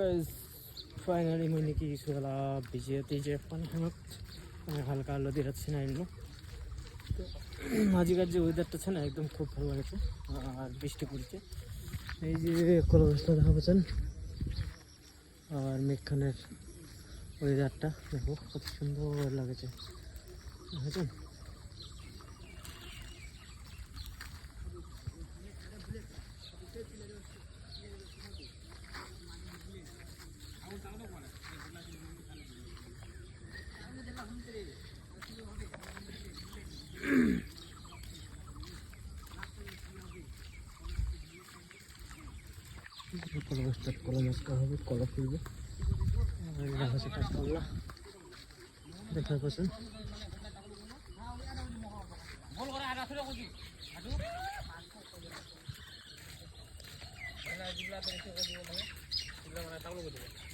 finally মই nakikiso video teacher panahonot হালকা আলো দিচ্ছে না এমনি তো আজকের যে ওয়েদারটা আছে না একদম খুব ভালো লাগছে আর বৃষ্টি পড়ছে এই যে কলবস্তা দেখা পাচ্ছেন আর মেঘখানের ওয়েদারটা দেখো কত সুন্দর লাগছে বুঝছেন কলবস্তা কলম আজকা হবে কলা ফুলবে দেখা সেটা করলা দেখা পাচ্ছেন বল করে আগা ফিরে কইছি হাঁটু না জিবলা তো এসে কই দিও মানে জিবলা মানে তাগুলো কই দিও